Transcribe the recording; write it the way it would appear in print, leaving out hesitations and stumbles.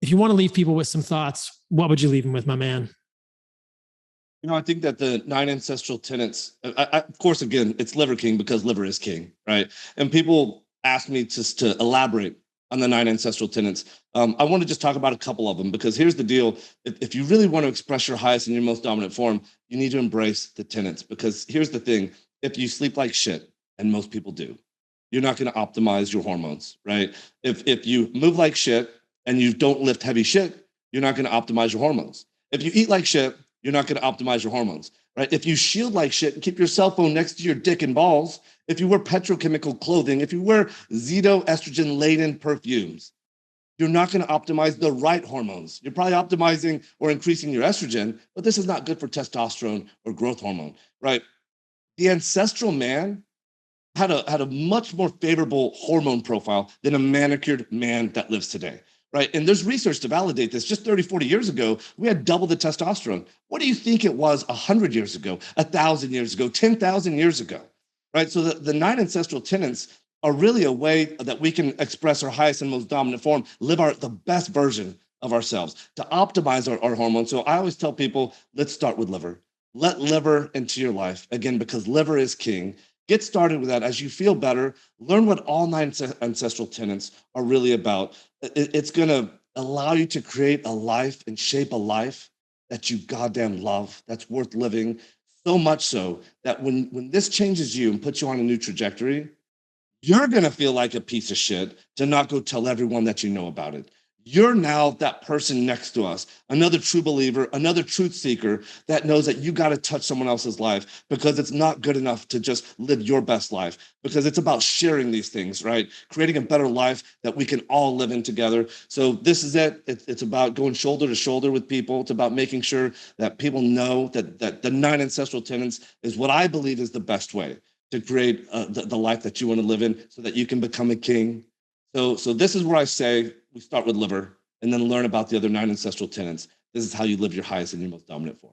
if you want to leave people with some thoughts, what would you leave them with, my man? I think that the 9 ancestral tenets, of course, again, it's liver king because liver is king, right? And people ask me just to elaborate on the 9 ancestral tenets. I want to just talk about a couple of them because here's the deal. If you really want to express your highest and your most dominant form, you need to embrace the tenets because here's the thing. If you sleep like shit, and most people do, you're not going to optimize your hormones, right? If you move like shit and you don't lift heavy shit, you're not going to optimize your hormones. If you eat like shit, you're not going to optimize your hormones, right? If you shield like shit and keep your cell phone next to your dick and balls, if you wear petrochemical clothing, if you wear xenoestrogen laden perfumes, you're not going to optimize the right hormones. You're probably optimizing or increasing your estrogen, but this is not good for testosterone or growth hormone, right? The ancestral man had a much more favorable hormone profile than a manicured man that lives today, right? And there's research to validate this. Just 30, 40 years ago, we had double the testosterone. What do you think it was 100 years ago, 1,000 years ago, 10,000 years ago, right? So the 9 ancestral tenets are really a way that we can express our highest and most dominant form, live the best version of ourselves, to optimize our hormones. So I always tell people, let's start with liver. Let liver into your life, again, because liver is king. Get started with that. As you feel better, learn what all 9 ancestral tenets are really about. It's going to allow you to create a life and shape a life that you goddamn love, that's worth living, so much so that when this changes you and puts you on a new trajectory, you're going to feel like a piece of shit to not go tell everyone that you know about it. You're now that person next to us, another true believer, another truth seeker that knows that you got to touch someone else's life because it's not good enough to just live your best life, because it's about sharing these things, right? Creating a better life that we can all live in together. So this is it. It's about going shoulder to shoulder with people. It's about making sure that people know that the 9 ancestral tenets is what I believe is the best way to create the life that you want to live in so that you can become a king. So this is where I say we start with liver and then learn about the other 9 ancestral tenets. This is how you live your highest and your most dominant form.